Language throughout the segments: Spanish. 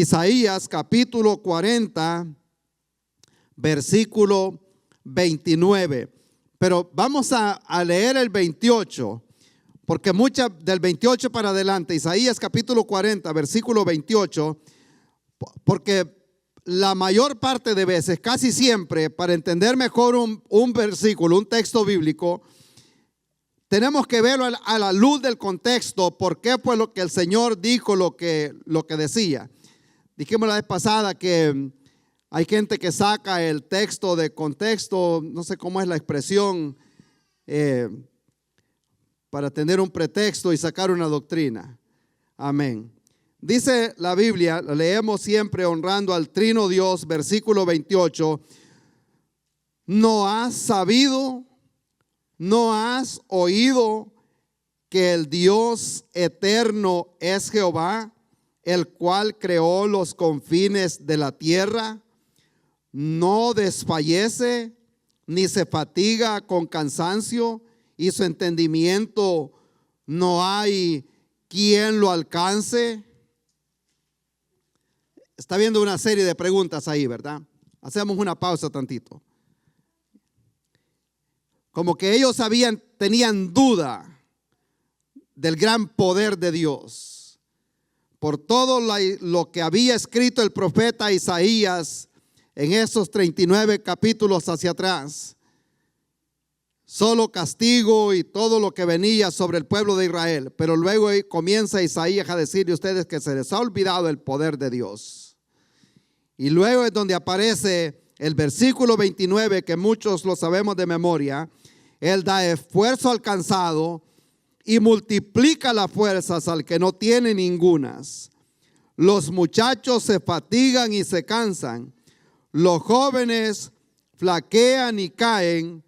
Isaías capítulo 40, versículo 29. Pero vamos a leer el 28, porque del 28 para adelante, Isaías capítulo 40, versículo 28, porque la mayor parte de veces, casi siempre, para entender mejor un versículo, un texto bíblico, tenemos que verlo a la luz del contexto. ¿Por qué? Pues lo que el Señor dijo, lo que decía. Dijimos la vez pasada que hay gente que saca el texto de contexto, no sé cómo es la expresión, para tener un pretexto y sacar una doctrina. Amén. Dice la Biblia, lo leemos siempre honrando al Trino Dios, versículo 28. ¿No has sabido, no has oído que el Dios eterno es Jehová, el cual creó los confines de la tierra? No desfallece ni se fatiga con cansancio, y su entendimiento no hay quien lo alcance. Está viendo una serie de preguntas ahí, ¿verdad? Hacemos una pausa tantito. Como que ellos tenían duda del gran poder de Dios. Por todo lo que había escrito el profeta Isaías en esos 39 capítulos hacia atrás. Solo castigo y todo lo que venía sobre el pueblo de Israel. Pero luego comienza Isaías a decirle a ustedes que se les ha olvidado el poder de Dios. Y luego es donde aparece el versículo 29, que muchos lo sabemos de memoria. Él da esfuerzo al cansado y multiplica las fuerzas al que no tiene ningunas. Los muchachos se fatigan y se cansan. Los jóvenes flaquean y caen,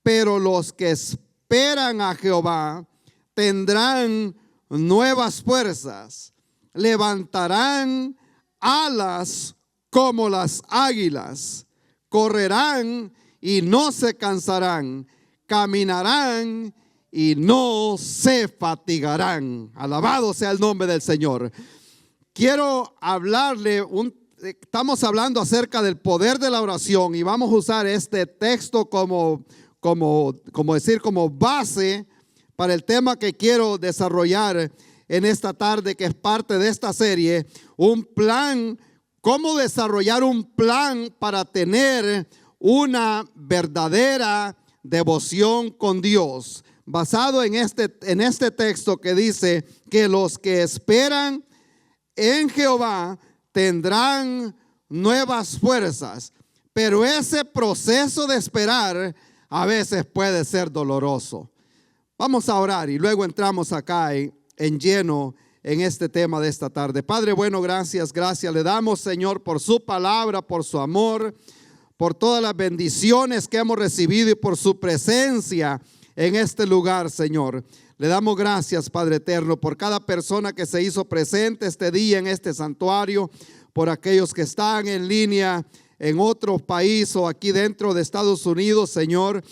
pero los que esperan a Jehová tendrán nuevas fuerzas, levantarán alas como las águilas, correrán y no se cansarán, caminarán y no se fatigarán. Alabado sea el nombre del Señor. Quiero hablarle estamos hablando acerca del poder de la oración y vamos a usar este texto como base para el tema que quiero desarrollar en esta tarde, que es parte de esta serie, un plan, cómo desarrollar un plan para tener una verdadera devoción con Dios, basado en este texto que dice que los que esperan en Jehová tendrán nuevas fuerzas. Pero ese proceso de esperar a veces puede ser doloroso. Vamos a orar y luego entramos acá en lleno en este tema de esta tarde. Padre bueno, gracias le damos, Señor, por su palabra, por su amor, por todas las bendiciones que hemos recibido y por su presencia en este lugar, Señor. Le damos gracias, Padre eterno, por cada persona que se hizo presente este día en este santuario, por aquellos que están en línea en otro país o aquí dentro de Estados Unidos, Señor,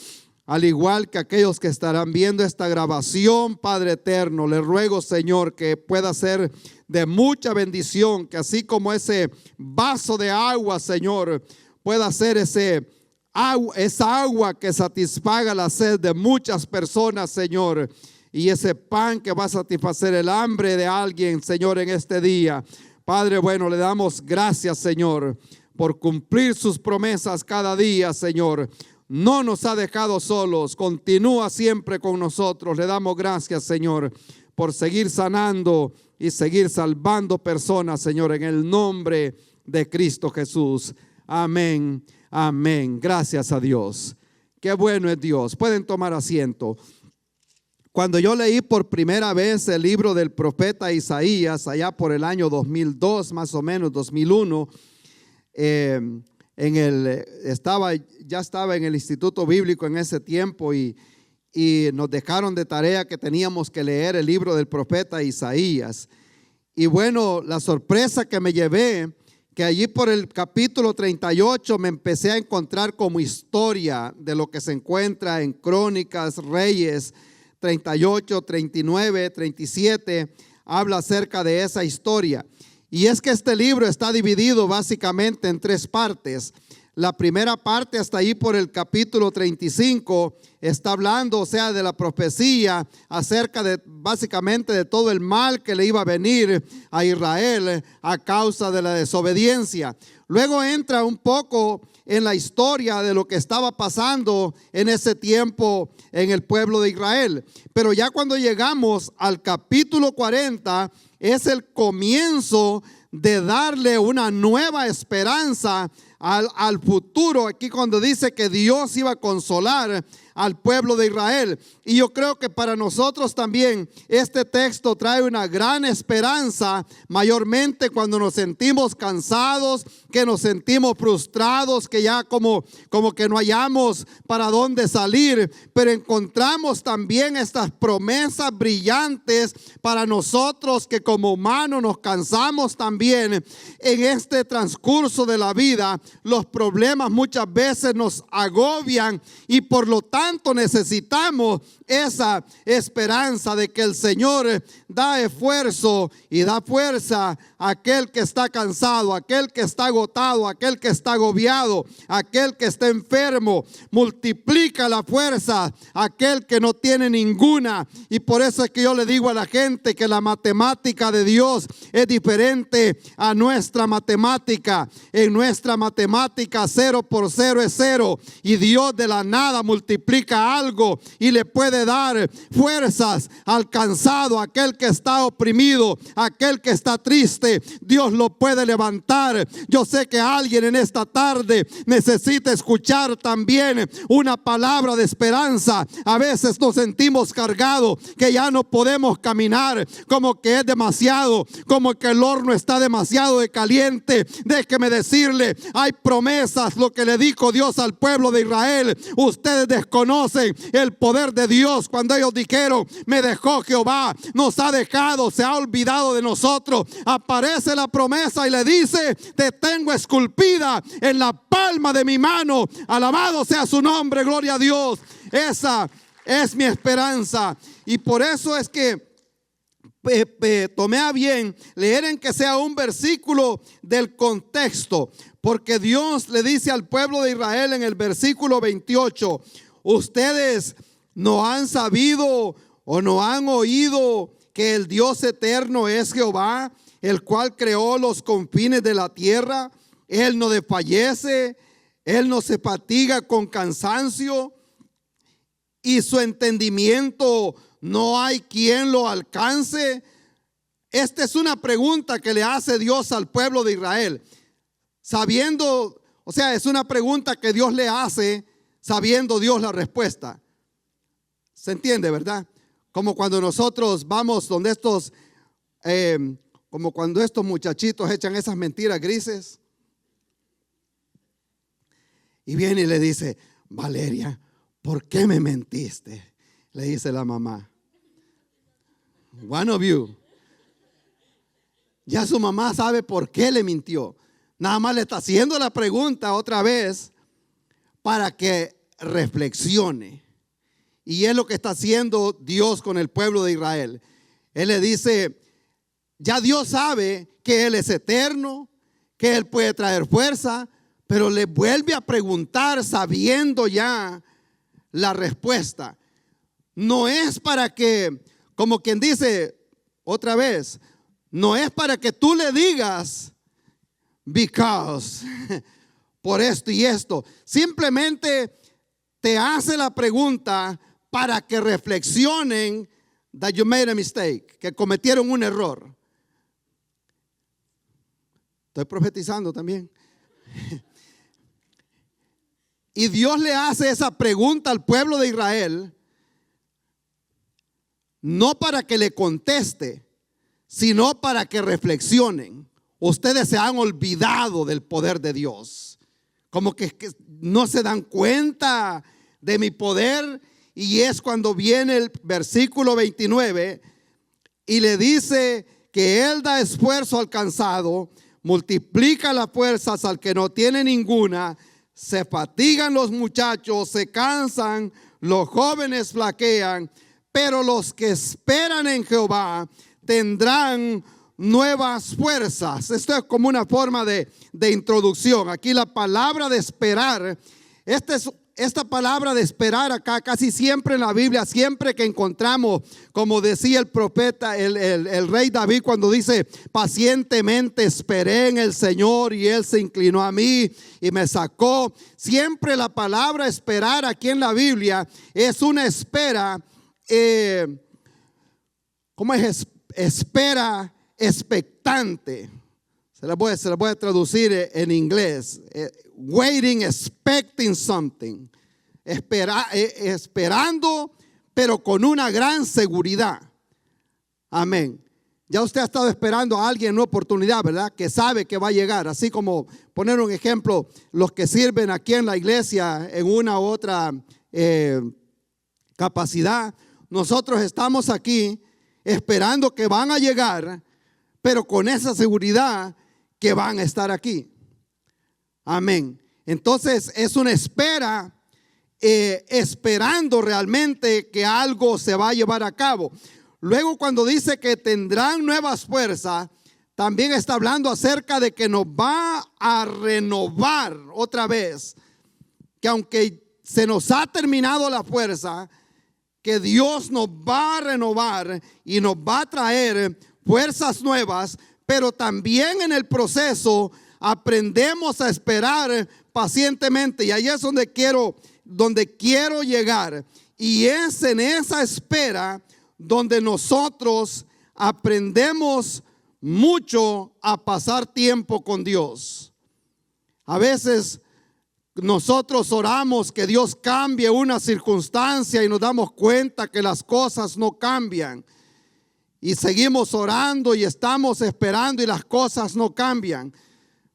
al igual que aquellos que estarán viendo esta grabación, Padre eterno. Le ruego, Señor, que pueda ser de mucha bendición, que así como ese vaso de agua, Señor, pueda ser esa agua que satisfaga la sed de muchas personas, Señor, y ese pan que va a satisfacer el hambre de alguien, Señor, en este día. Padre bueno, le damos gracias, Señor, por cumplir sus promesas cada día, Señor. No nos ha dejado solos, continúa siempre con nosotros. Le damos gracias, Señor, por seguir sanando y seguir salvando personas, Señor, en el nombre de Cristo Jesús. Amén, amén. Gracias a Dios. Qué bueno es Dios. Pueden tomar asiento. Cuando yo leí por primera vez el libro del profeta Isaías, allá por el año 2002, más o menos 2001, ya estaba en el Instituto Bíblico en ese tiempo y nos dejaron de tarea que teníamos que leer el libro del profeta Isaías. Y bueno, la sorpresa que me llevé, que allí por el capítulo 38 me empecé a encontrar como historia de lo que se encuentra en Crónicas, Reyes 38, 39, 37, habla acerca de esa historia. Y es que este libro está dividido básicamente en tres partes. La primera parte, hasta ahí por el capítulo 35, está hablando, o sea, de la profecía acerca de básicamente de todo el mal que le iba a venir a Israel a causa de la desobediencia. Luego entra un poco en la historia de lo que estaba pasando en ese tiempo en el pueblo de Israel. Pero ya cuando llegamos al capítulo 40, es el comienzo de darle una nueva esperanza al futuro. Aquí cuando dice que Dios iba a consolar al pueblo de Israel. Y yo creo que para nosotros también este texto trae una gran esperanza, mayormente cuando nos sentimos cansados, que nos sentimos frustrados, que ya como que no hallamos para dónde salir. Pero encontramos también estas promesas brillantes para nosotros que como humanos nos cansamos también en este transcurso de la vida. Los problemas muchas veces nos agobian y por lo tanto necesitamos esa esperanza de que el Señor da esfuerzo y da fuerza a aquel que está cansado, a aquel que está agotado, a aquel que está agobiado, a aquel que está enfermo. Multiplica la fuerza a aquel que no tiene ninguna. Y por eso es que yo le digo a la gente que la matemática de Dios es diferente a nuestra matemática. En nuestra matemática 0 por 0 es 0, y Dios de la nada multiplica algo y le puede dar fuerzas al cansado, aquel que está oprimido, aquel que está triste. Dios lo puede levantar. Yo sé que alguien en esta tarde necesita escuchar también una palabra de esperanza. A veces nos sentimos cargados, que ya no podemos caminar, como que es demasiado, como que el horno está demasiado de caliente. Déjeme decirle, hay promesas, lo que le dijo Dios al pueblo de Israel. Ustedes desconocen el poder de Dios cuando ellos dijeron: me dejó Jehová, nos ha dejado, se ha olvidado de nosotros. Aparece la promesa y le dice: te tengo esculpida en la palma de mi mano. Alabado sea su nombre, gloria a Dios. Esa es mi esperanza. Y por eso es que tomé a bien leer en que sea un versículo del contexto, porque Dios le dice al pueblo de Israel en el versículo 28: ustedes no han sabido o no han oído que el Dios eterno es Jehová, el cual creó los confines de la tierra. Él no desfallece, Él no se fatiga con cansancio, y su entendimiento no hay quien lo alcance. Esta es una pregunta que le hace Dios al pueblo de Israel, sabiendo, o sea, es una pregunta que Dios le hace, sabiendo Dios la respuesta. ¿Se entiende, verdad? Como cuando nosotros vamos donde estos, como cuando estos muchachitos echan esas mentiras grises. Y viene y le dice: Valeria, ¿por qué me mentiste? Le dice la mamá. One of you. Ya su mamá sabe por qué le mintió. Nada más le está haciendo la pregunta otra vez para que reflexione. Y es lo que está haciendo Dios con el pueblo de Israel. Él le dice: ya Dios sabe que Él es eterno, que Él puede traer fuerza, pero le vuelve a preguntar sabiendo ya la respuesta. No es para que, como quien dice otra vez, no es para que tú le digas because, por esto y esto. Simplemente te hace la pregunta para que reflexionen that you made a mistake, que cometieron un error. Estoy profetizando también. Y Dios le hace esa pregunta al pueblo de Israel, no para que le conteste, sino para que reflexionen. Ustedes se han olvidado del poder de Dios, como que no se dan cuenta de mi poder. Y es cuando viene el versículo 29 y le dice que Él da esfuerzo al cansado, multiplica las fuerzas al que no tiene ninguna. Se fatigan los muchachos, se cansan, los jóvenes flaquean, pero los que esperan en Jehová tendrán nuevas fuerzas. Esto es como una forma de introducción. Aquí la palabra de esperar, esta palabra de esperar acá casi siempre en la Biblia, siempre que encontramos, como decía el profeta, el rey David cuando dice: pacientemente esperé en el Señor y Él se inclinó a mí y me sacó. Siempre la palabra esperar aquí en la Biblia es una espera, ¿cómo es? Espera expectante. Se la voy a traducir en inglés. Waiting, expecting something. Esperando, pero con una gran seguridad. Amén. Ya usted ha estado esperando a alguien en una oportunidad, ¿verdad? Que sabe que va a llegar. Así como, poner un ejemplo, los que sirven aquí en la iglesia en una u otra capacidad. Nosotros estamos aquí esperando que van a llegar, pero con esa seguridad que van a estar aquí. Amén. Entonces es una espera, esperando realmente que algo se va a llevar a cabo. Luego, cuando dice que tendrán nuevas fuerzas, también está hablando acerca de que nos va a renovar otra vez. Que aunque se nos ha terminado la fuerza, que Dios nos va a renovar y nos va a traer fuerzas nuevas, pero también en el proceso aprendemos a esperar pacientemente. Y ahí es donde quiero llegar. Y es en esa espera donde nosotros aprendemos mucho a pasar tiempo con Dios. A veces nosotros oramos que Dios cambie una circunstancia y nos damos cuenta que las cosas no cambian. Y seguimos orando y estamos esperando y las cosas no cambian.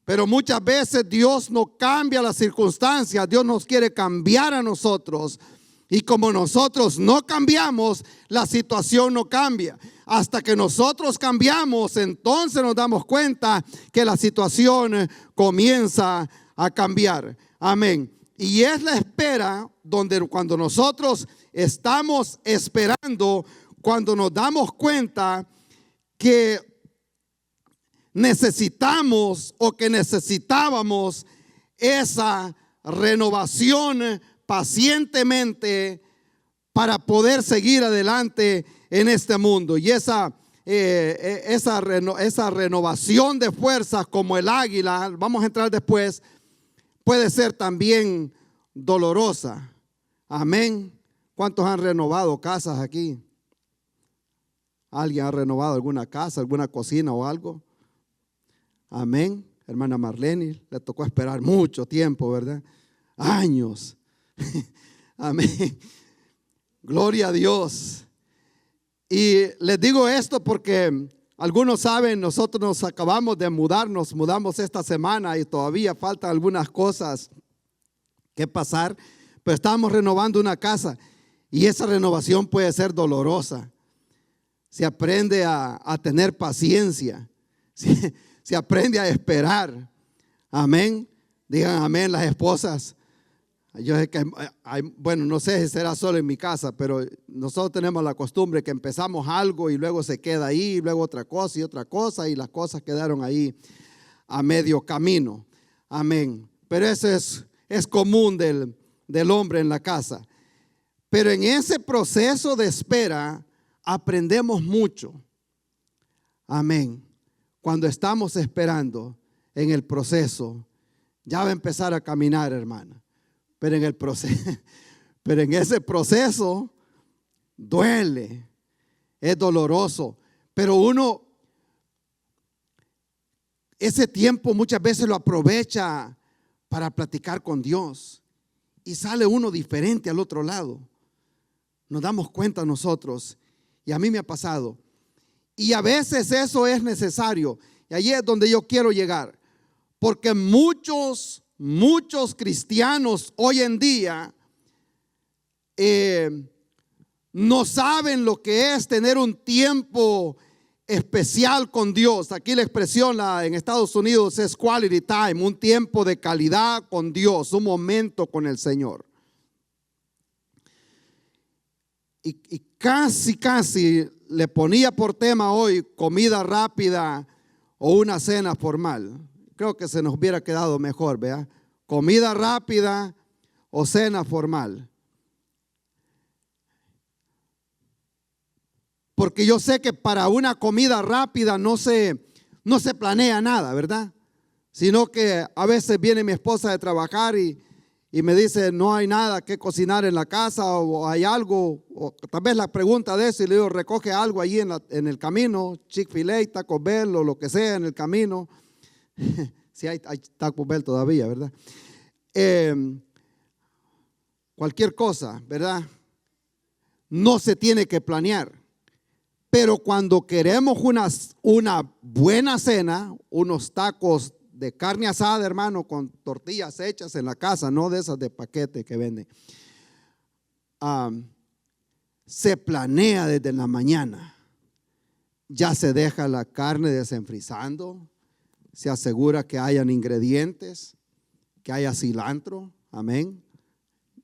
Pero muchas veces Dios no cambia las circunstancias. Dios nos quiere cambiar a nosotros. Y como nosotros no cambiamos, la situación no cambia. Hasta que nosotros cambiamos, entonces nos damos cuenta que la situación comienza a cambiar. Amén. Y es la espera donde cuando nosotros estamos esperando, cuando nos damos cuenta que necesitamos o que necesitábamos esa renovación pacientemente para poder seguir adelante en este mundo. Y esa renovación de fuerzas, como el águila, vamos a entrar después, puede ser también dolorosa. Amén. ¿Cuántos han renovado casas aquí? ¿Alguien ha renovado alguna casa, alguna cocina o algo? Amén. Hermana Marlene, le tocó esperar mucho tiempo, ¿verdad? Años. Amén. Gloria a Dios. Y les digo esto porque algunos saben, nosotros nos acabamos de mudamos esta semana y todavía faltan algunas cosas que pasar, pero estamos renovando una casa y esa renovación puede ser dolorosa. Se aprende a tener paciencia, se aprende a esperar. Amén. Digan amén las esposas. Yo sé que bueno, no sé si será solo en mi casa, pero nosotros tenemos la costumbre que empezamos algo y luego se queda ahí, y luego otra cosa y las cosas quedaron ahí a medio camino. Amén. Pero eso es común del hombre en la casa. Pero en ese proceso de espera aprendemos mucho. Amén. Cuando estamos esperando en el proceso, ya va a empezar a caminar, hermana. Pero en ese proceso duele, es doloroso. Pero uno, ese tiempo muchas veces lo aprovecha para platicar con Dios. Y sale uno diferente al otro lado. Nos damos cuenta nosotros. Y a mí me ha pasado. Y a veces eso es necesario. Y ahí es donde yo quiero llegar. Porque muchos cristianos hoy en día no saben lo que es tener un tiempo especial con Dios. Aquí la expresión en Estados Unidos es quality time, un tiempo de calidad con Dios, un momento con el Señor. Y casi le ponía por tema hoy comida rápida o una cena formal. Creo que se nos hubiera quedado mejor, ¿vea? Comida rápida o cena formal. Porque yo sé que para una comida rápida no se planea nada, ¿verdad? Sino que a veces viene mi esposa de trabajar y me dice, no hay nada que cocinar en la casa, o hay algo, o tal vez la pregunta de eso, y le digo, recoge algo allí en el camino, Chick-fil-A, Taco Bell o lo que sea en el camino. Sí hay Taco Bell todavía, ¿verdad? Cualquier cosa, ¿verdad? No se tiene que planear. Pero cuando queremos una buena cena, unos tacos de carne asada, hermano, con tortillas hechas en la casa, no de esas de paquete que venden, se planea desde la mañana. Ya se deja la carne desenfrizando, se asegura que hayan ingredientes, que haya cilantro, amén.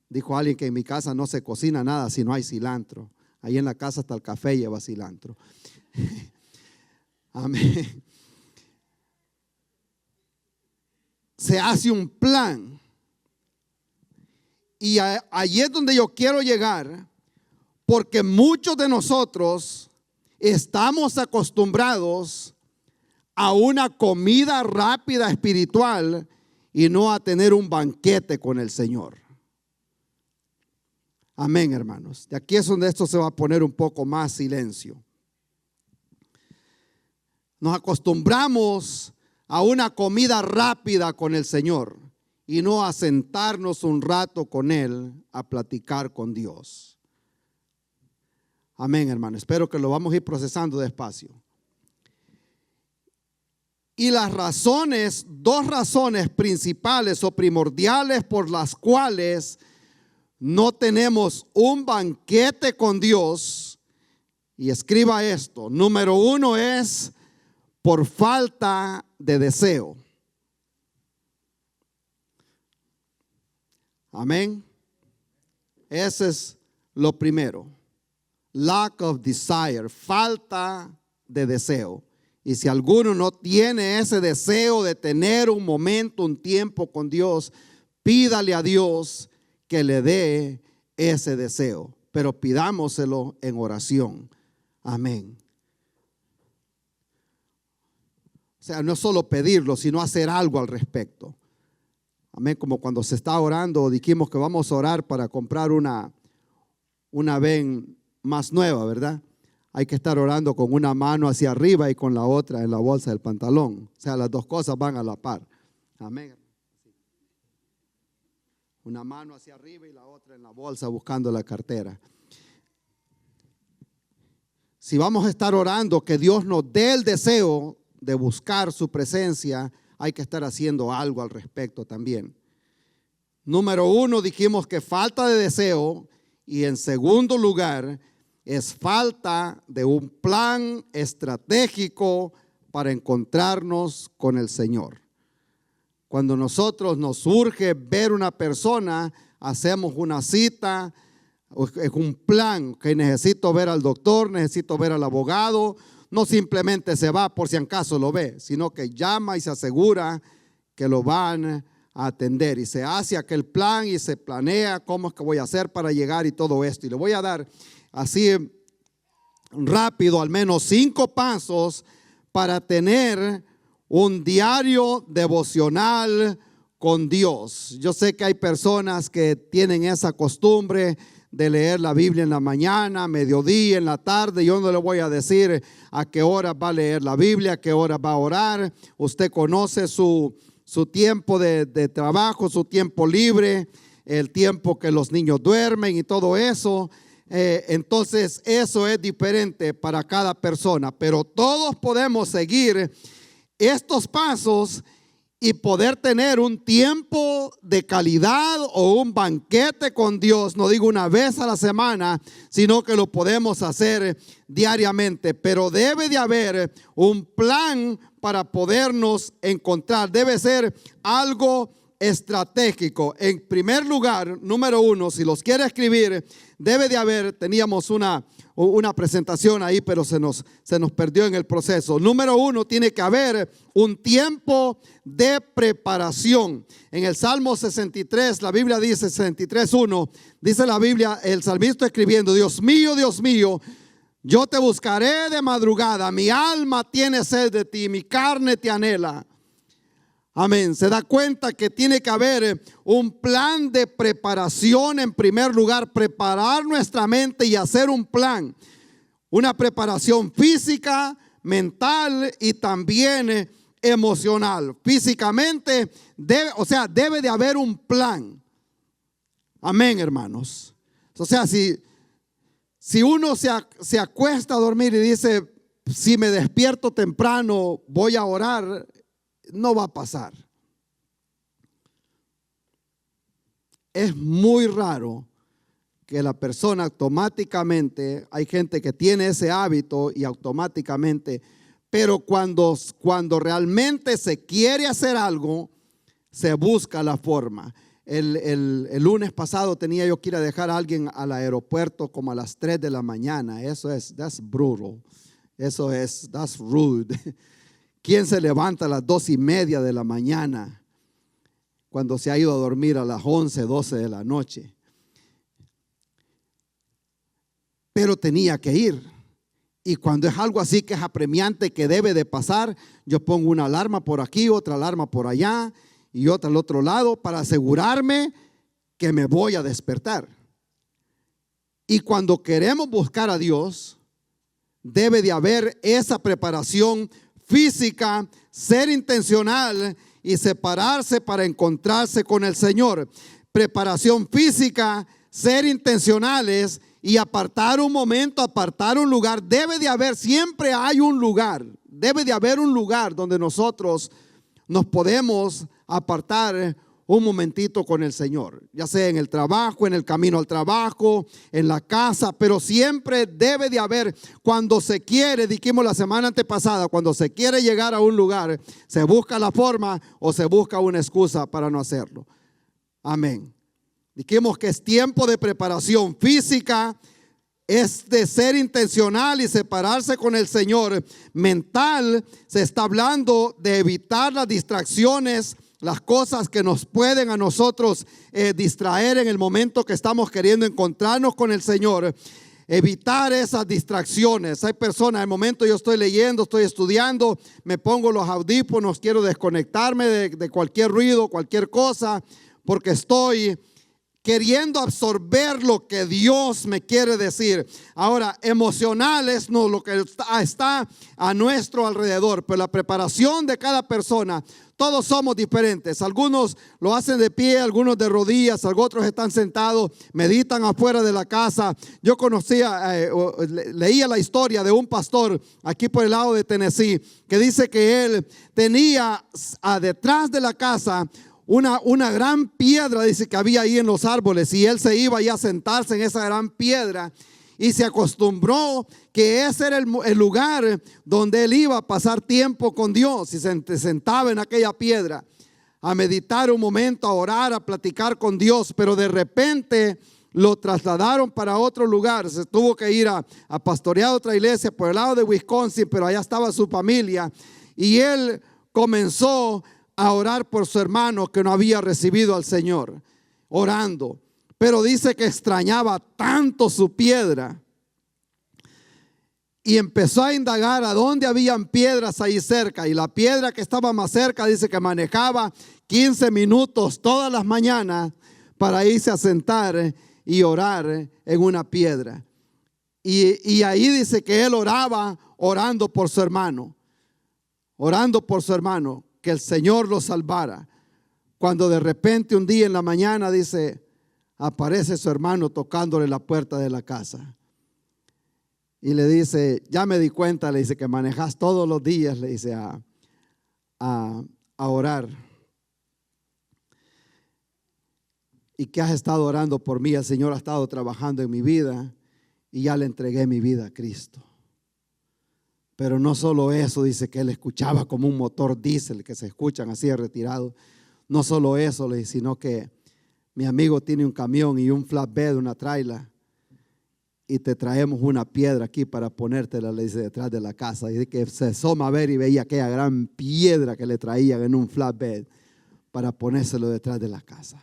Dijo alguien que en mi casa no se cocina nada si no hay cilantro. Ahí en la casa hasta el café lleva cilantro. Amén. Se hace un plan. Y allí es donde yo quiero llegar, porque muchos de nosotros estamos acostumbrados a una comida rápida espiritual y no a tener un banquete con el Señor. Amén, hermanos. De aquí es donde esto se va a poner un poco más silencio. Nos acostumbramos a una comida rápida con el Señor y no a sentarnos un rato con Él a platicar con Dios. Amén, hermano. Espero que lo vamos a ir procesando despacio. Y las razones, dos razones principales o primordiales por las cuales no tenemos un banquete con Dios, y escriba esto. Número uno es por falta de deseo. Amén. Ese es lo primero. Lack of desire, falta de deseo. Y si alguno no tiene ese deseo de tener un momento, un tiempo con Dios, pídale a Dios que le dé ese deseo, pero pidámoselo en oración. Amén. O sea, no solo pedirlo, sino hacer algo al respecto. Amén. Como cuando se está orando, dijimos que vamos a orar para comprar una ven más nueva, ¿verdad? Hay que estar orando con una mano hacia arriba y con la otra en la bolsa del pantalón. O sea, las dos cosas van a la par. Amén. Una mano hacia arriba y la otra en la bolsa buscando la cartera. Si vamos a estar orando que Dios nos dé el deseo de buscar su presencia, hay que estar haciendo algo al respecto también. Número uno, dijimos que falta de deseo, y en segundo lugar es falta de un plan estratégico para encontrarnos con el Señor. Cuando nosotros nos surge ver una persona, hacemos una cita, es un plan que necesito ver al doctor, necesito ver al abogado. No simplemente se va por si acaso lo ve, sino que llama y se asegura que lo van a atender. Y se hace aquel plan y se planea cómo es que voy a hacer para llegar y todo esto. Y le voy a dar así rápido al menos 5 pasos para tener un diario devocional con Dios. Yo sé que hay personas que tienen esa costumbre de leer la Biblia en la mañana, mediodía, en la tarde. Yo no le voy a decir a qué hora va a leer la Biblia, a qué hora va a orar. Usted conoce su tiempo de trabajo, su tiempo libre, el tiempo que los niños duermen y todo eso. Entonces eso es diferente para cada persona, pero todos podemos seguir estos pasos y poder tener un tiempo de calidad o un banquete con Dios. No digo una vez a la semana, sino que lo podemos hacer diariamente, pero debe de haber un plan para podernos encontrar. Debe ser algo estratégico. En primer lugar, número uno, si los quiere escribir, debe de haber, teníamos una presentación ahí, pero se nos perdió en el proceso. Número uno, tiene que haber un tiempo de preparación. En el Salmo 63, la Biblia dice, 63:1, dice la Biblia, el salmista escribiendo: Dios mío, yo te buscaré de madrugada, mi alma tiene sed de ti, mi carne te anhela. Amén. Se da cuenta que tiene que haber un plan de preparación. En primer lugar, preparar nuestra mente y hacer un plan. Una preparación física, mental y también emocional. Físicamente, debe de haber un plan. Amén, hermanos. O sea, si uno se acuesta a dormir y dice, si me despierto temprano voy a orar, no va a pasar. Es muy raro que la persona automáticamente, hay gente que tiene ese hábito y automáticamente, pero cuando realmente se quiere hacer algo, se busca la forma. El lunes pasado tenía yo que ir a dejar a alguien al aeropuerto como a las 3 de la mañana. That's brutal. That's rude. ¿Quién se levanta a las 2:30 de la mañana cuando se ha ido a dormir a las 11, 12 de la noche? Pero tenía que ir. Y cuando es algo así que es apremiante, que debe de pasar, yo pongo una alarma por aquí, otra alarma por allá y otra al otro lado para asegurarme que me voy a despertar. Y cuando queremos buscar a Dios, debe de haber esa preparación física, ser intencional y separarse para encontrarse con el Señor. Preparación física, ser intencionales y apartar un momento, apartar un lugar. Debe de haber, siempre hay un lugar, debe de haber un lugar donde nosotros nos podemos apartar un momentito con el Señor, ya sea en el trabajo, en el camino al trabajo, en la casa, pero siempre debe de haber, cuando se quiere, dijimos la semana antepasada, cuando se quiere llegar a un lugar, se busca la forma o se busca una excusa para no hacerlo. Amén. Dijimos que es tiempo de preparación física, es de ser intencional y separarse con el Señor. Mental, se está hablando de evitar las distracciones, las cosas que nos pueden a nosotros distraer en el momento que estamos queriendo encontrarnos con el Señor. Evitar esas distracciones. Hay personas, en el momento yo estoy leyendo, estoy estudiando, me pongo los audífonos, quiero desconectarme de cualquier ruido, cualquier cosa, porque estoy queriendo absorber lo que Dios me quiere decir. Ahora, emocional es no lo que está a nuestro alrededor, pero la preparación de cada persona, todos somos diferentes. Algunos lo hacen de pie, algunos de rodillas, otros están sentados, meditan afuera de la casa. Yo leía la historia de un pastor aquí por el lado de Tennessee, que dice que él tenía detrás de la casa una gran piedra, dice que había ahí en los árboles, y él se iba ya a sentarse en esa gran piedra y se acostumbró que ese era el lugar donde él iba a pasar tiempo con Dios, y se sentaba en aquella piedra a meditar un momento, a orar, a platicar con Dios. Pero de repente lo trasladaron para otro lugar, se tuvo que ir a pastorear otra iglesia por el lado de Wisconsin, pero allá estaba su familia, y él comenzó a orar por su hermano que no había recibido al Señor, orando. Pero dice que extrañaba tanto su piedra y empezó a indagar a dónde habían piedras ahí cerca. Y la piedra que estaba más cerca, dice que manejaba 15 minutos todas las mañanas para irse a sentar y orar en una piedra. Y ahí dice que él orando por su hermano, que el Señor lo salvara. Cuando de repente un día en la mañana, dice, aparece su hermano tocándole la puerta de la casa y le dice: ya me di cuenta, le dice, que manejas todos los días, le dice, a orar, y que has estado orando por mí. El Señor ha estado trabajando en mi vida y ya le entregué mi vida a Cristo. Pero no solo eso, dice que él escuchaba como un motor diésel que se escuchan así de retirado. No solo eso, le dije, sino que mi amigo tiene un camión y un flatbed, una traila, y te traemos una piedra aquí para ponértela, le dice, detrás de la casa. Y que se asoma a ver y veía aquella gran piedra que le traían en un flatbed para ponérselo detrás de la casa.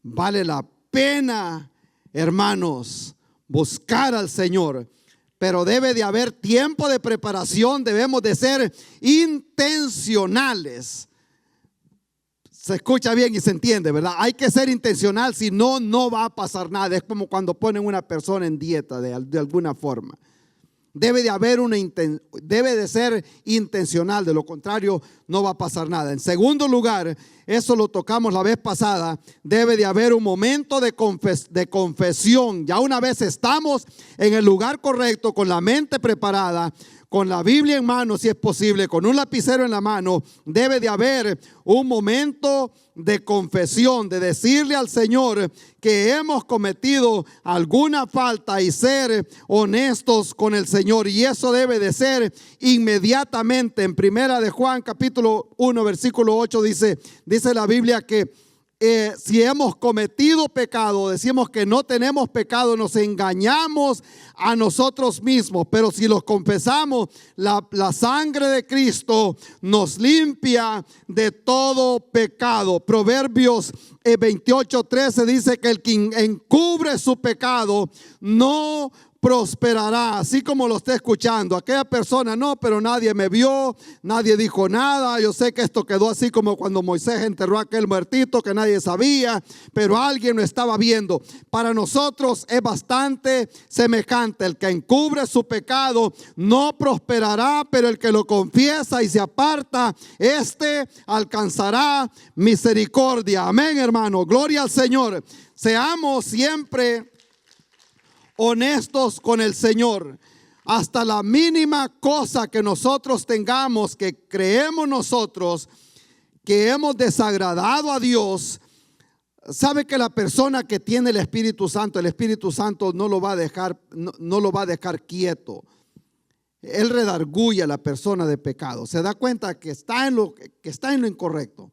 Vale la pena, hermanos, buscar al Señor, pero debe de haber tiempo de preparación. Debemos de ser intencionales. Se escucha bien y se entiende, ¿verdad? Hay que ser intencional, si no, no va a pasar nada. Es como cuando ponen una persona en dieta de alguna forma. Debe de ser intencional, de lo contrario no va a pasar nada. En segundo lugar, eso lo tocamos la vez pasada, debe de haber un momento de confesión. Ya una vez estamos en el lugar correcto, con la mente preparada, con la Biblia en mano, si es posible, con un lapicero en la mano, debe de haber un momento de confesión, de decirle al Señor que hemos cometido alguna falta y ser honestos con el Señor. Y eso debe de ser inmediatamente. En Primera de Juan capítulo 1 versículo 8 dice la Biblia que si hemos cometido pecado, decimos que no tenemos pecado, nos engañamos a nosotros mismos. Pero si los confesamos, la sangre de Cristo nos limpia de todo pecado. Proverbios 28:13 dice que el que encubre su pecado no prosperará. Así como lo está escuchando, aquella persona, no, pero nadie me vio, nadie dijo nada. Yo sé que esto quedó así como cuando Moisés enterró a aquel muertito que nadie sabía, pero alguien lo estaba viendo. Para nosotros es bastante semejante. El que encubre su pecado no prosperará, pero el que lo confiesa y se aparta, este alcanzará misericordia. Amén, hermano. Gloria al Señor. Seamos siempre honestos con el Señor. Hasta la mínima cosa que nosotros tengamos, que creemos nosotros que hemos desagradado a Dios, sabe que la persona que tiene el Espíritu Santo no lo va a dejar, no lo va a dejar quieto. Él redarguye a la persona de pecado. Se da cuenta que está en lo incorrecto.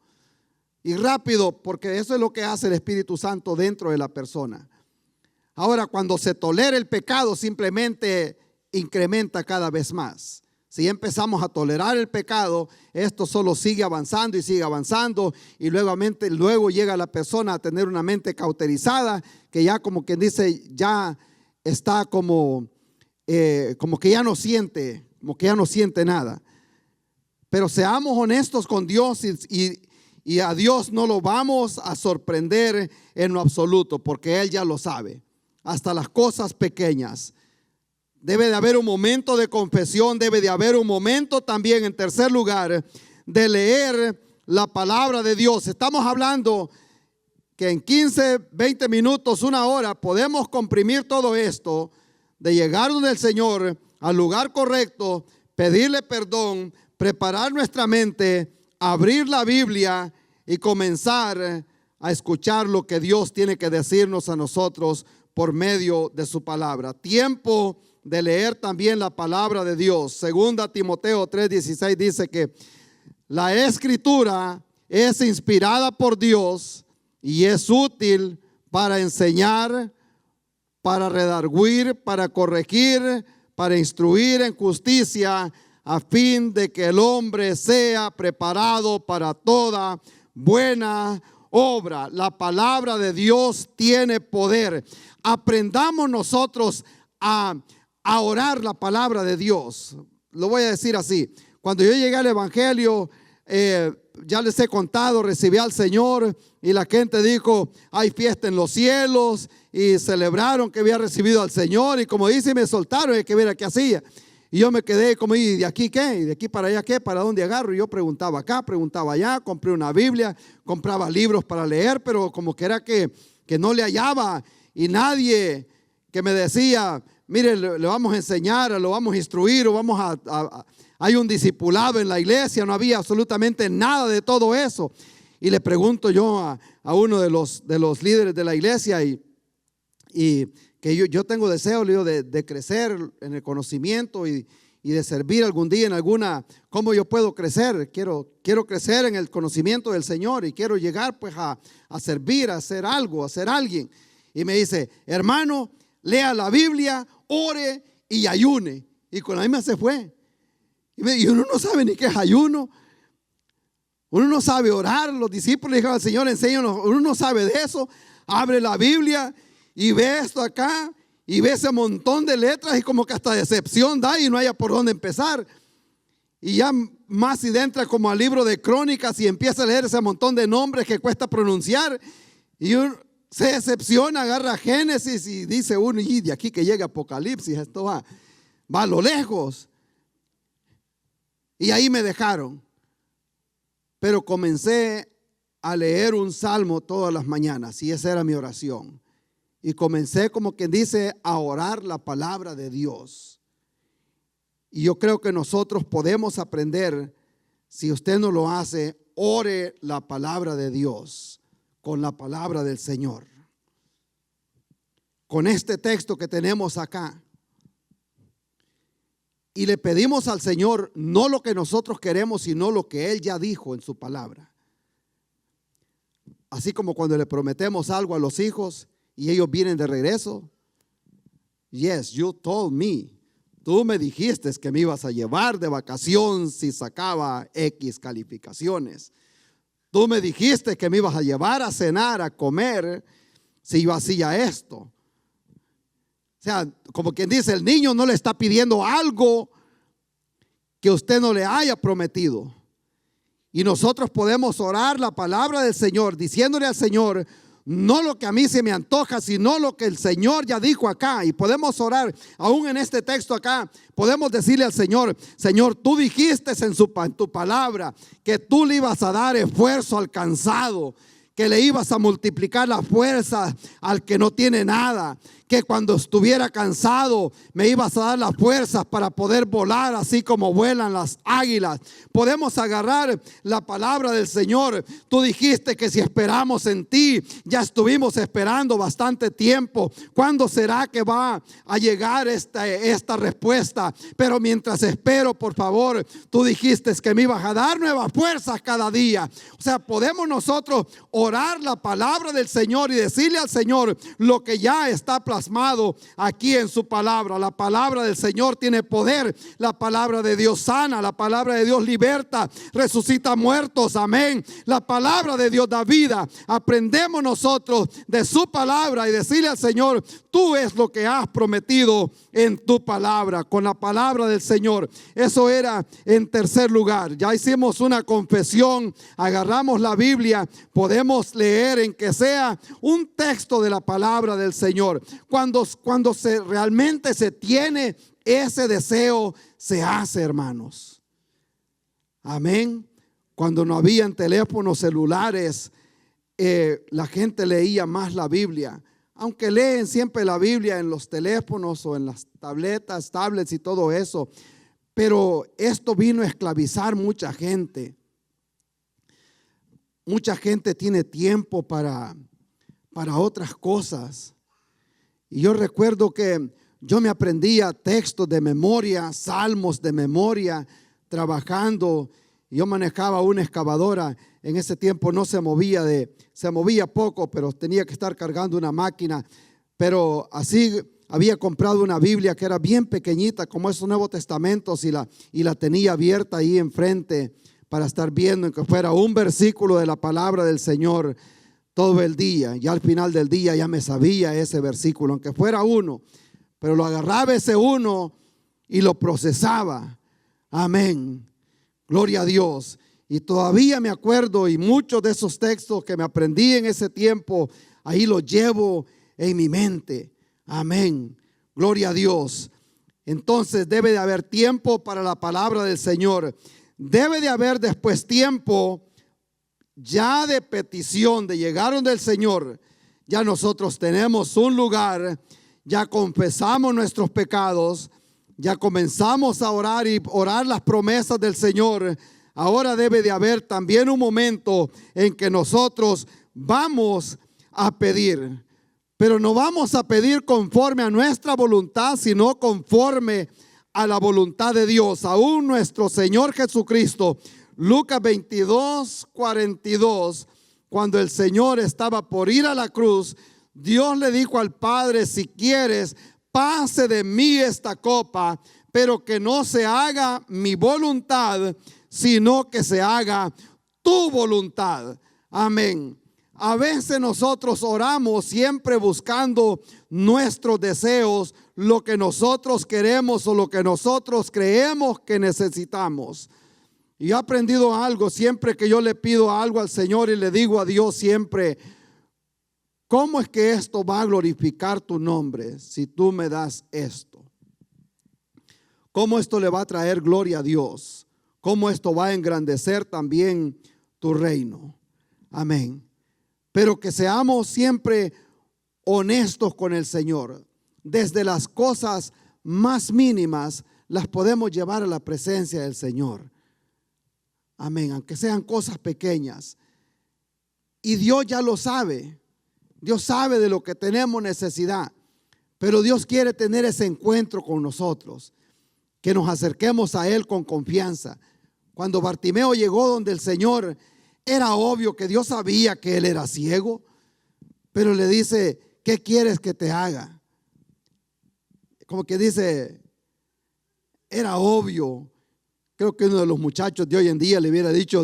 Y rápido, porque eso es lo que hace el Espíritu Santo dentro de la persona. Ahora, cuando se tolera el pecado, simplemente incrementa cada vez más. Si empezamos a tolerar el pecado, esto solo sigue avanzando y luego llega la persona a tener una mente cauterizada, que ya como quien dice, ya está como que ya no siente nada. Pero seamos honestos con Dios y a Dios no lo vamos a sorprender en lo absoluto, porque Él ya lo sabe. Hasta las cosas pequeñas. Debe de haber un momento de confesión, debe de haber un momento también, en tercer lugar, de leer la palabra de Dios. Estamos hablando que en 15, 20 minutos, una hora, podemos comprimir todo esto, de llegar donde el Señor, al lugar correcto, pedirle perdón, preparar nuestra mente, abrir la Biblia y comenzar a escuchar lo que Dios tiene que decirnos a nosotros por medio de su palabra. Tiempo de leer también la palabra de Dios. Segunda Timoteo 3:16 dice que la escritura es inspirada por Dios y es útil para enseñar, para redarguir, para corregir, para instruir en justicia, a fin de que el hombre sea preparado para toda buena obra. La palabra de Dios tiene poder. Aprendamos nosotros a orar la palabra de Dios. Lo voy a decir así. Cuando yo llegué al evangelio, ya les he contado, recibí al Señor y la gente dijo, hay fiesta en los cielos, y celebraron que había recibido al Señor, y como dice, me soltaron, hay que ver qué hacía. Y yo me quedé como, ¿y de aquí qué? ¿Y de aquí para allá qué? ¿Para dónde agarro? Y yo preguntaba acá, preguntaba allá, compré una Biblia, compraba libros para leer, pero como que era que no le hallaba, y nadie que me decía, mire, le vamos a enseñar, lo vamos a instruir, o hay un discipulado en la iglesia. No había absolutamente nada de todo eso. Y le pregunto yo a uno de los líderes de la iglesia, y que yo tengo deseo, le digo, de crecer en el conocimiento y y de servir algún día en alguna, ¿cómo yo puedo crecer? Quiero crecer en el conocimiento del Señor y quiero llegar pues a servir, a hacer algo, a ser alguien. Y me dice, hermano, lea la Biblia, ore y ayune. Y con la misma se fue. Y uno no sabe ni qué es ayuno. Uno no sabe orar. Los discípulos le dijeron al Señor, enséñanos. Uno no sabe de eso. Abre la Biblia y ve esto acá. Y ve ese montón de letras y como que hasta decepción da y no haya por dónde empezar. Y ya más si entra como al libro de Crónicas y empieza a leer ese montón de nombres que cuesta pronunciar. Y uno se decepciona, agarra Génesis y dice uno, y de aquí que llega Apocalipsis, esto va a lo lejos. Y ahí me dejaron. Pero comencé a leer un salmo todas las mañanas y esa era mi oración. Y comencé, como quien dice, a orar la palabra de Dios. Y yo creo que nosotros podemos aprender, si usted no lo hace, ore la palabra de Dios con la palabra del Señor. Con este texto que tenemos acá. Y le pedimos al Señor no lo que nosotros queremos, sino lo que Él ya dijo en su palabra. Así como cuando le prometemos algo a los hijos y ellos vienen de regreso. Yes, you told me. Tú me dijiste que me ibas a llevar de vacación si sacaba X calificaciones. Tú me dijiste que me ibas a llevar a cenar, a comer, si yo hacía esto. O sea, como quien dice, el niño no le está pidiendo algo que usted no le haya prometido. Y nosotros podemos orar la palabra del Señor, diciéndole al Señor, no lo que a mí se me antoja, sino lo que el Señor ya dijo acá. Y podemos orar, aún en este texto acá, podemos decirle al Señor, Señor, tú dijiste en tu palabra que tú le ibas a dar esfuerzo al cansado, que le ibas a multiplicar la fuerza al que no tiene nada, que cuando estuviera cansado me ibas a dar las fuerzas para poder volar así como vuelan las águilas. Podemos agarrar la palabra del Señor. Tú dijiste que si esperamos en ti, ya estuvimos esperando bastante tiempo. ¿Cuándo será que va a llegar esta respuesta? Pero mientras espero, por favor, tú dijiste que me ibas a dar nuevas fuerzas cada día. O sea, podemos nosotros orar la palabra del Señor y decirle al Señor lo que ya está plasmado aquí en su palabra. La palabra del Señor tiene poder. La palabra de Dios sana. La palabra de Dios liberta, resucita muertos. Amén. La palabra de Dios da vida. Aprendemos nosotros de su palabra y decirle al Señor, tú es lo que has prometido en tu palabra, con la palabra del Señor. Eso era en tercer lugar. Ya hicimos una confesión, agarramos la Biblia, podemos leer en que sea un texto de la palabra del Señor. Cuando realmente se tiene ese deseo, se hace, hermanos. Amén. Cuando no habían teléfonos celulares, la gente leía más la Biblia. Aunque leen siempre la Biblia en los teléfonos o en las tablets y todo eso. Pero esto vino a esclavizar mucha gente. Mucha gente tiene tiempo para otras cosas. Y yo recuerdo que yo me aprendía textos de memoria, salmos de memoria, trabajando. Yo manejaba una excavadora. En ese tiempo no se movía poco, pero tenía que estar cargando una máquina. Pero así había comprado una Biblia que era bien pequeñita, como esos Nuevos Testamentos, y la tenía abierta ahí enfrente para estar viendo, en que fuera un versículo de la palabra del Señor todo el día. Ya al final del día ya me sabía ese versículo, aunque fuera uno, pero lo agarraba ese uno y lo procesaba. Amén. Gloria a Dios. Y todavía me acuerdo, y muchos de esos textos que me aprendí en ese tiempo, ahí los llevo en mi mente. Amén. Gloria a Dios. Entonces debe de haber tiempo para la palabra del Señor. Debe de haber después tiempo ya de petición, de llegar del Señor. Ya nosotros tenemos un lugar, ya confesamos nuestros pecados, ya comenzamos a orar y orar las promesas del Señor. Ahora debe de haber también un momento en que nosotros vamos a pedir, pero no vamos a pedir conforme a nuestra voluntad, sino conforme a la voluntad de Dios. Aún nuestro Señor Jesucristo, Lucas 22:42, cuando el Señor estaba por ir a la cruz, Dios le dijo al Padre: si quieres, pase de mí esta copa, pero que no se haga mi voluntad, sino que se haga tu voluntad. Amén. A veces nosotros oramos siempre buscando nuestros deseos, lo que nosotros queremos o lo que nosotros creemos que necesitamos. Y he aprendido algo siempre que yo le pido algo al Señor y le digo a Dios siempre: ¿cómo es que esto va a glorificar tu nombre si tú me das esto? ¿Cómo esto le va a traer gloria a Dios? ¿Cómo esto va a engrandecer también tu reino? Amén. Pero que seamos siempre honestos con el Señor. Desde las cosas más mínimas las podemos llevar a la presencia del Señor. Amén. Aunque sean cosas pequeñas. Y Dios ya lo sabe. Dios sabe de lo que tenemos necesidad. Pero Dios quiere tener ese encuentro con nosotros. Que nos acerquemos a Él con confianza. Cuando Bartimeo llegó donde el Señor, era obvio que Dios sabía que él era ciego, pero le dice: ¿qué quieres que te haga? Como que dice, era obvio. Creo que uno de los muchachos de hoy en día le hubiera dicho: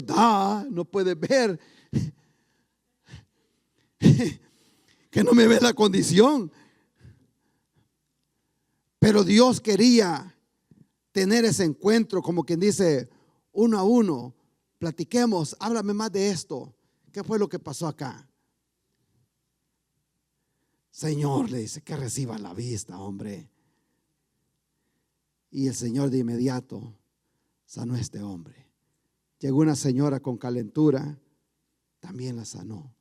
no puedes ver que no me ve la condición. Pero Dios quería tener ese encuentro, como quien dice, uno a uno. Platiquemos, háblame más de esto. ¿Qué fue lo que pasó acá? Señor, le dice, que reciba la vista, hombre. Y el Señor de inmediato sanó a este hombre. Llegó una señora con calentura, también la sanó.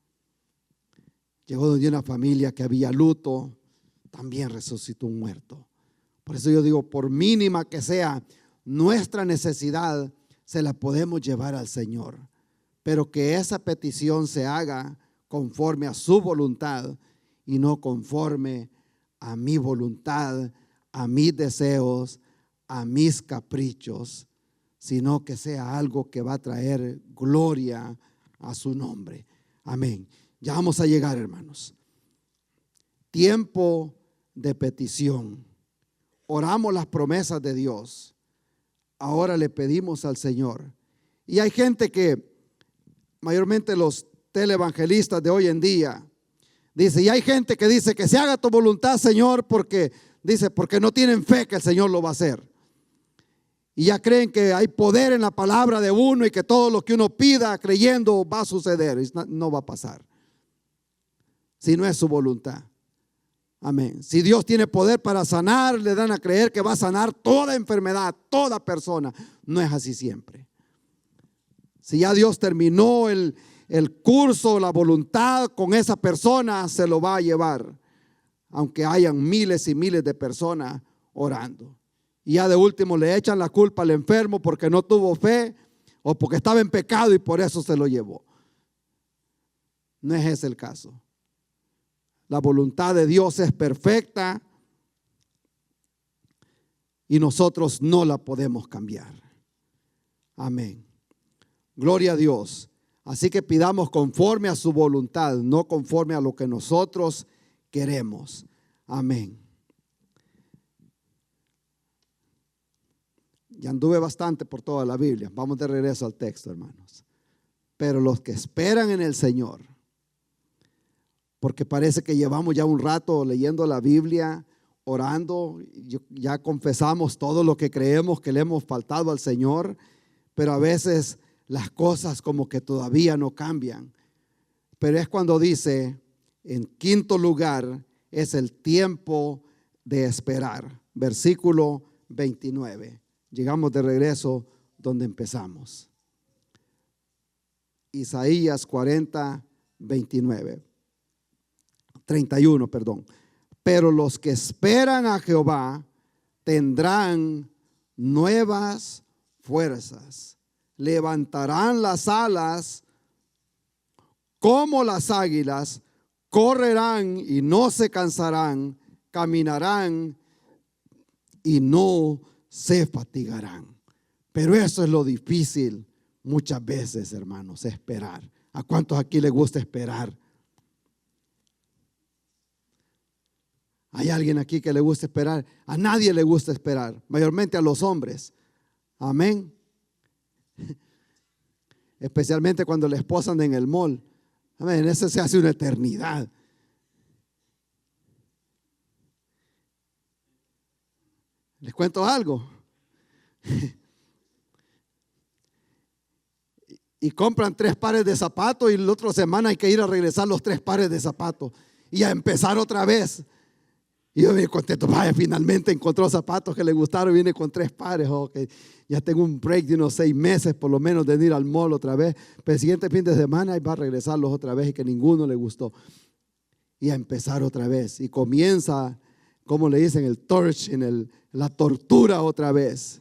Llegó de una familia que había luto, también resucitó un muerto. Por eso yo digo, por mínima que sea nuestra necesidad, se la podemos llevar al Señor, pero que esa petición se haga conforme a su voluntad y no conforme a mi voluntad, a mis deseos, a mis caprichos, sino que sea algo que va a traer gloria a su nombre. Amén. Ya vamos a llegar, hermanos. Tiempo de petición. Oramos las promesas de Dios. Ahora le pedimos al Señor. Y hay gente que, mayormente los televangelistas de hoy en día, dice, y hay gente que dice que se haga tu voluntad, Señor, porque no tienen fe que el Señor lo va a hacer. Y ya creen que hay poder en la palabra de uno y que todo lo que uno pida creyendo va a suceder. No va a pasar si no es su voluntad. Amén. Si Dios tiene poder para sanar, le dan a creer que va a sanar toda enfermedad, toda persona. No es así siempre. Si ya Dios terminó el curso, la voluntad con esa persona, se lo va a llevar, aunque hayan miles y miles de personas orando. Y ya de último le echan la culpa al enfermo porque no tuvo fe o porque estaba en pecado y por eso se lo llevó. No es ese el caso. La voluntad de Dios es perfecta y nosotros no la podemos cambiar. Amén. Gloria a Dios. Así que pidamos conforme a su voluntad, no conforme a lo que nosotros queremos. Amén. Ya anduve bastante por toda la Biblia. Vamos de regreso al texto, hermanos. Pero los que esperan en el Señor, porque parece que llevamos ya un rato leyendo la Biblia, orando, ya confesamos todo lo que creemos que le hemos faltado al Señor, pero a veces las cosas como que todavía no cambian. Pero es cuando dice, en quinto lugar, es el tiempo de esperar. Versículo 29. Llegamos de regreso donde empezamos. Isaías 40, 29. 31, perdón. Pero los que esperan a Jehová tendrán nuevas fuerzas. Levantarán las alas como las águilas, correrán y no se cansarán, caminarán y no se fatigarán. Pero eso es lo difícil muchas veces, hermanos, esperar. ¿A cuántos aquí les gusta esperar? ¿Hay alguien aquí que le gusta esperar? A nadie le gusta esperar, mayormente a los hombres. Amén. Especialmente cuando la esposa anda en el mall. Amén. Eso se hace una eternidad. Les cuento algo. Y compran 3 pares de zapatos y la otra semana hay que ir a regresar los 3 pares de zapatos y a empezar otra vez. Y yo me contento, vaya, finalmente encontró zapatos que le gustaron, viene con 3 pares. Okay. Ya tengo un break de unos 6 meses por lo menos de ir al mall otra vez. Pero el siguiente fin de semana va a regresarlos otra vez y que ninguno le gustó. Y a empezar otra vez. Y comienza, como le dicen, el torture, la tortura otra vez.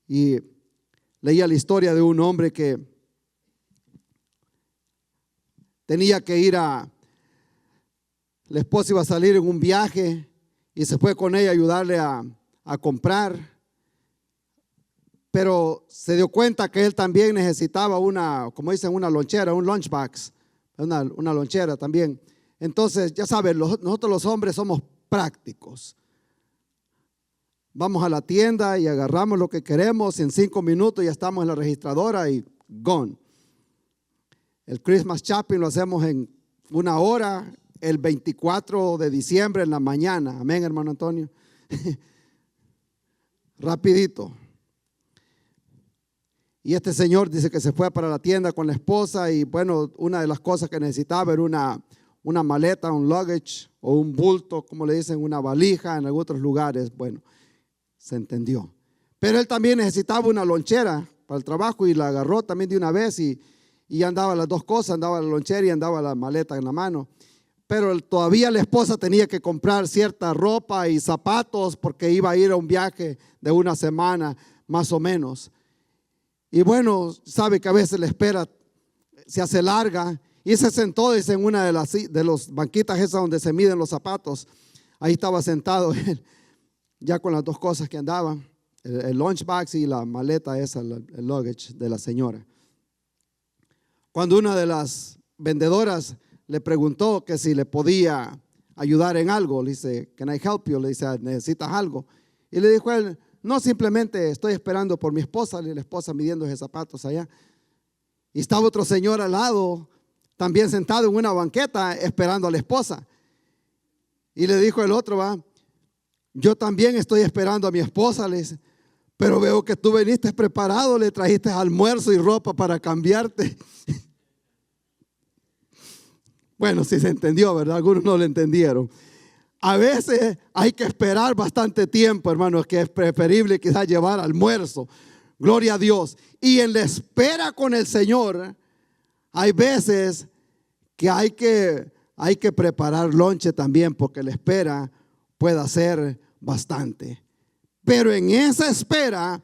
Y leía la historia de un hombre que tenía que ir la esposa iba a salir en un viaje y se fue con ella a ayudarle a comprar, pero se dio cuenta que él también necesitaba como dicen, una lonchera, un lunchbox, una lonchera también. Entonces, ya saben, nosotros los hombres somos prácticos. Vamos a la tienda y agarramos lo que queremos. En 5 minutos ya estamos en la registradora y gone. El Christmas shopping lo hacemos en 1 hora, el 24 de diciembre en la mañana. Amén, hermano Antonio. Rapidito. Y este señor dice que se fue para la tienda con la esposa y bueno, una de las cosas que necesitaba era una maleta, un luggage o un bulto, como le dicen, una valija en algunos lugares. Bueno, se entendió. Pero él también necesitaba una lonchera para el trabajo y la agarró también de una vez y andaba las 2 cosas, andaba la lonchera y andaba la maleta en la mano. Pero todavía la esposa tenía que comprar cierta ropa y zapatos porque iba a ir a un viaje de 1 semana más o menos. Y bueno, sabe que a veces la espera se hace larga y se sentó, dice, en una de los banquitas esas donde se miden los zapatos. Ahí estaba sentado él, ya con las 2 cosas que andaban, el lunchbox y la maleta esa, el luggage de la señora. Cuando una de las vendedoras le preguntó que si le podía ayudar en algo, le dice, "Can I help you?" Le dice, "¿Necesitas algo?" Y le dijo él, "No, simplemente estoy esperando por mi esposa." Y la esposa midiendo esos zapatos allá. Y estaba otro señor al lado, también sentado en una banqueta esperando a la esposa. Y le dijo el otro, "Yo también estoy esperando a mi esposa." Le dice, "Pero veo que tú viniste preparado, le trajiste almuerzo y ropa para cambiarte." Bueno, sí se entendió, ¿verdad? Algunos no lo entendieron. A veces hay que esperar bastante tiempo, hermanos, que es preferible quizás llevar almuerzo. Gloria a Dios. Y en la espera con el Señor, hay veces que hay que preparar lonche también, porque la espera puede ser bastante. Pero en esa espera,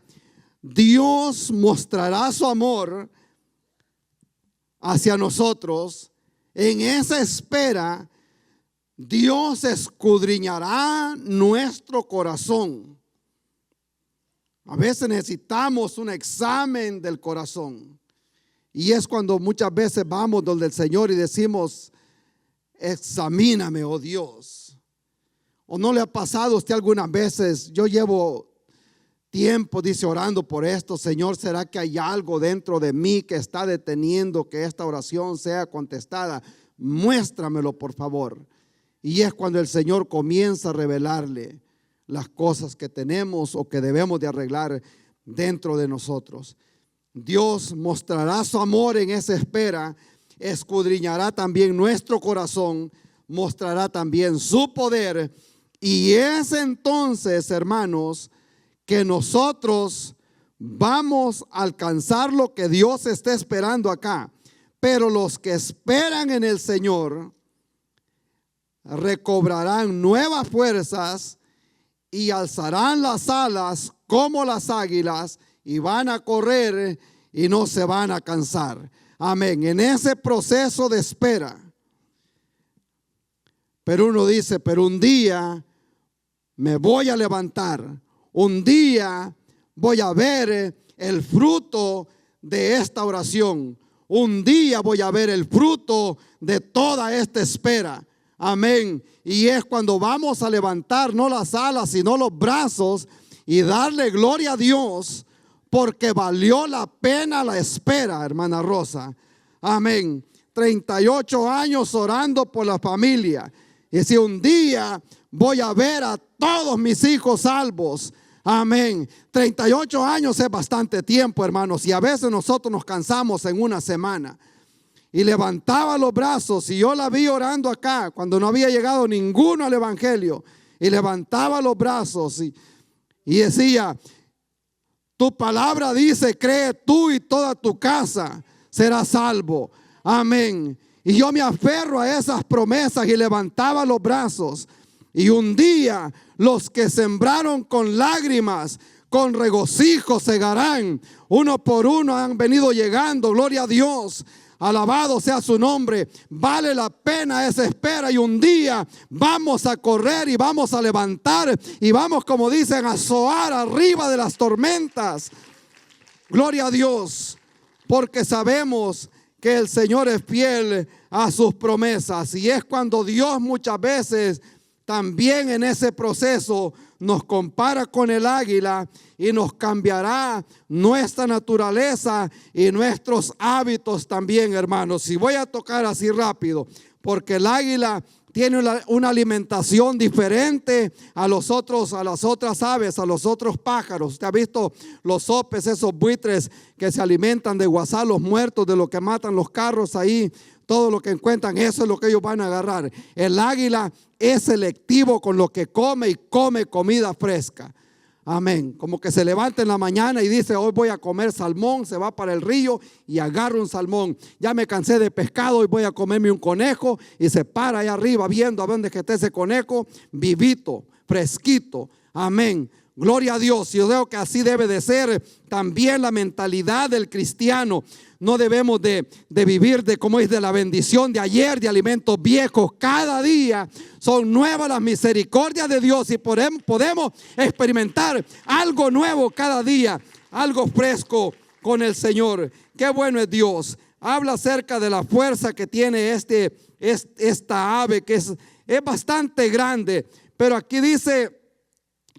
Dios mostrará su amor hacia nosotros. En esa espera, Dios escudriñará nuestro corazón. A veces necesitamos un examen del corazón. Y es cuando muchas veces vamos donde el Señor y decimos, "Examíname, oh Dios." ¿O no le ha pasado a usted algunas veces? Yo llevo tiempo, dice, orando por esto. "Señor, ¿será que hay algo dentro de mí que está deteniendo que esta oración sea contestada? Muéstramelo, por favor." Y es cuando el Señor comienza a revelarle las cosas que tenemos o que debemos de arreglar dentro de nosotros. Dios mostrará su amor en esa espera, escudriñará también nuestro corazón, mostrará también su poder. Y es entonces, hermanos, que nosotros vamos a alcanzar lo que Dios está esperando acá. Pero los que esperan en el Señor recobrarán nuevas fuerzas y alzarán las alas como las águilas y van a correr y no se van a cansar. Amén. En ese proceso de espera. Pero uno dice, pero un día me voy a levantar. un día voy a ver el fruto de esta oración. Un día voy a ver el fruto de toda esta espera. Amén. Y es cuando vamos a levantar no las alas, sino los brazos y darle gloria a Dios, porque valió la pena la espera, hermana Rosa. Amén. 38 años orando por la familia. Y si un día voy a ver a todos mis hijos salvos. Amén. 38 años es bastante tiempo, hermanos. Y a veces nosotros nos cansamos en una semana. Y levantaba los brazos. Y yo la vi orando acá cuando no había llegado ninguno al evangelio. Y levantaba los brazos y decía: tu palabra dice, cree tú y toda tu casa serás salvo. Amén. Y yo me aferro a esas promesas y levantaba los brazos. Y un día los que sembraron con lágrimas, con regocijo segarán. Uno por uno han venido llegando. Gloria a Dios. Alabado sea su nombre. Vale la pena esa espera. Y un día vamos a correr y vamos a levantar. Y vamos, como dicen, a soar arriba de las tormentas. Gloria a Dios. Porque sabemos que el Señor es fiel a sus promesas. Y es cuando Dios muchas veces también en ese proceso nos compara con el águila y nos cambiará nuestra naturaleza y nuestros hábitos también, hermanos. Y voy a tocar así rápido, porque el águila tiene una alimentación diferente a las otras aves, a los otros pájaros. Usted ha visto los sopes, esos buitres que se alimentan de guasá, los muertos, de lo que matan los carros ahí. Todo lo que encuentran, eso es lo que ellos van a agarrar. El águila es selectivo con lo que come y come comida fresca. Amén. Como que se levanta en la mañana y dice: hoy voy a comer salmón. Se va para el río y agarra un salmón. Ya me cansé de pescado, hoy voy a comerme un conejo. Y se para ahí arriba viendo a dónde está ese conejo, vivito, fresquito. Amén. Gloria a Dios. Yo creo que así debe de ser también la mentalidad del cristiano. No debemos de vivir como es de la bendición de ayer, de alimentos viejos. Cada día son nuevas las misericordias de Dios y podemos experimentar algo nuevo cada día, algo fresco con el Señor. Qué bueno es Dios. Habla acerca de la fuerza que tiene esta ave, que es bastante grande. Pero aquí dice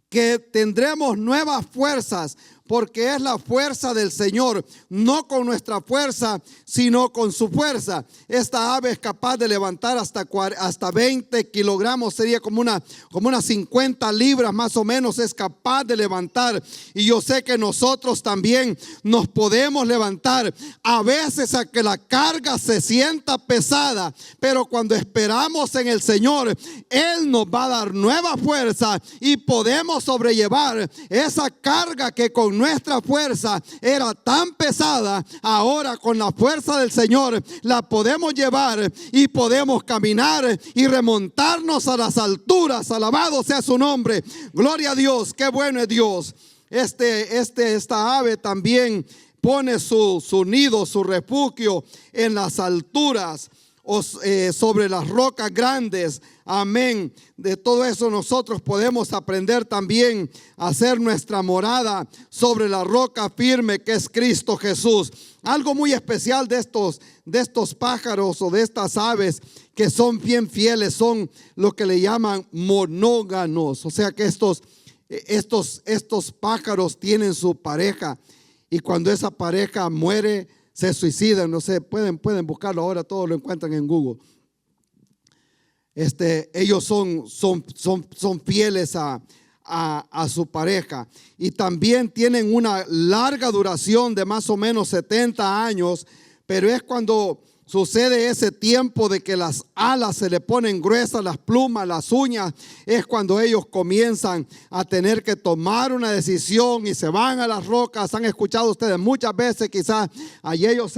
que tendremos nuevas fuerzas, porque es la fuerza del Señor, no con nuestra fuerza, sino con su fuerza. Esta ave es capaz de levantar hasta 20 kilogramos, sería como unas 50 libras más o menos, es capaz de levantar. Y yo sé que nosotros también nos podemos levantar, a veces a que la carga se sienta pesada, pero cuando esperamos en el Señor, Él nos va a dar nueva fuerza y podemos sobrellevar esa carga que con nuestra fuerza era tan pesada. Ahora con la fuerza del Señor la podemos llevar y podemos caminar y remontarnos a las alturas. Alabado sea su nombre. Gloria a Dios. Qué bueno es Dios. Esta ave también pone su nido, su refugio en las alturas, sobre las rocas grandes. Amén. De todo eso nosotros podemos aprender también a hacer nuestra morada sobre la roca firme que es Cristo Jesús. Algo muy especial de estos pájaros o de estas aves que son bien fieles, son lo que le llaman monóganos. O sea que estos pájaros tienen su pareja, y cuando esa pareja muere, se suicidan. No sé, pueden buscarlo ahora, todos lo encuentran en Google. Ellos son fieles a su pareja, y también tienen una larga duración de más o menos 70 años, pero es cuando sucede ese tiempo de que las alas se le ponen gruesas, las plumas, las uñas, es cuando ellos comienzan a tener que tomar una decisión y se van a las rocas. Han escuchado ustedes muchas veces, quizás allí ellos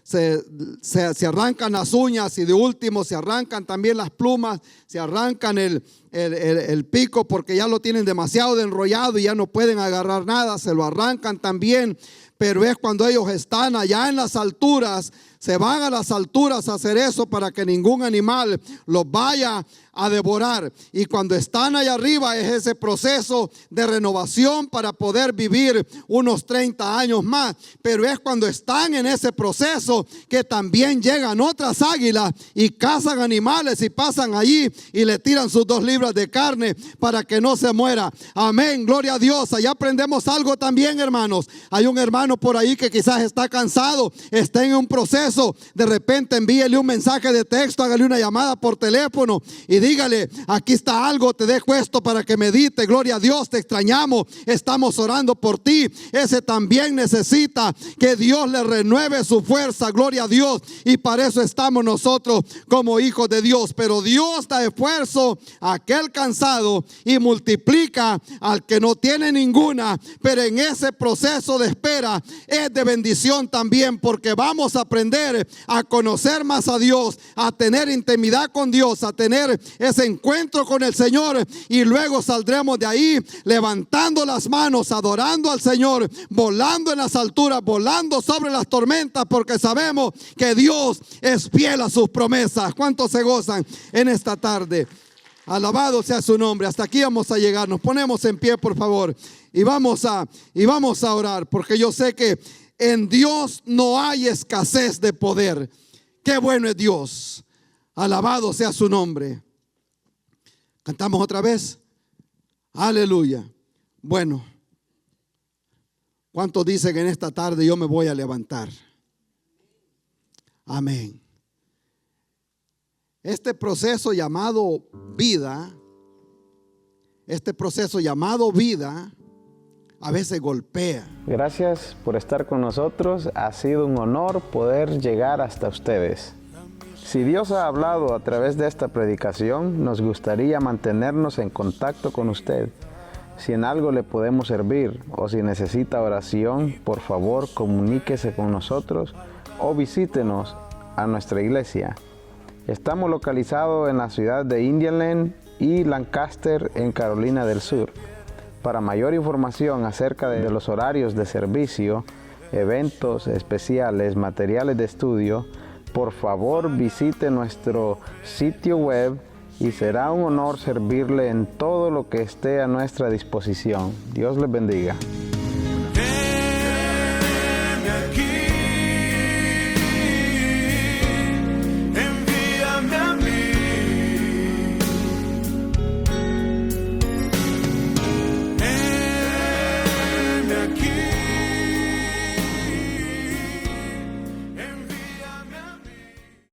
se arrancan las uñas, y de último se arrancan también las plumas, se arrancan el pico porque ya lo tienen demasiado enrollado y ya no pueden agarrar nada, se lo arrancan también. Pero es cuando ellos están allá en las alturas Se van a las alturas a hacer eso para que ningún animal los vaya a devorar. Y cuando están allá arriba es ese proceso de renovación para poder vivir unos 30 años más. Pero es cuando están en ese proceso que también llegan otras águilas y cazan animales y pasan allí y le tiran sus 2 libras de carne para que no se muera. Amén, gloria a Dios. Allá aprendemos algo también, hermanos. Hay un hermano por ahí que quizás está cansado, está en un proceso. De repente envíele un mensaje de texto, hágale una llamada por teléfono y dígale: aquí está algo, te dejo esto para que medite. Gloria a Dios, te extrañamos, estamos orando por ti. Ese también necesita que Dios le renueve su fuerza. Gloria a Dios. Y para eso estamos nosotros como hijos de Dios. Pero Dios da esfuerzo a aquel cansado y multiplica al que no tiene ninguna. Pero en ese proceso de espera es de bendición también, porque vamos a aprender a conocer más a Dios, a tener intimidad con Dios, a tener ese encuentro con el Señor, y luego saldremos de ahí levantando las manos, adorando al Señor, volando en las alturas, volando sobre las tormentas, porque sabemos que Dios es fiel a sus promesas. ¿Cuántos se gozan en esta tarde? Alabado sea su nombre. Hasta aquí vamos a llegar. Nos ponemos en pie, por favor, y vamos a orar, porque yo sé que en Dios no hay escasez de poder. Qué bueno es Dios. Alabado sea su nombre. Cantamos otra vez. Aleluya. Bueno, ¿cuántos dicen que en esta tarde yo me voy a levantar? Amén. Este proceso llamado vida, a veces golpea. Gracias por estar con nosotros. Ha sido un honor poder llegar hasta ustedes. Si Dios ha hablado a través de esta predicación, nos gustaría mantenernos en contacto con usted. Si en algo le podemos servir o si necesita oración, por favor comuníquese con nosotros o visítenos a nuestra iglesia. Estamos localizados en la ciudad de Indianland y Lancaster, en Carolina del Sur. Para mayor información acerca de los horarios de servicio, eventos especiales, materiales de estudio, por favor visite nuestro sitio web y será un honor servirle en todo lo que esté a nuestra disposición. Dios les bendiga.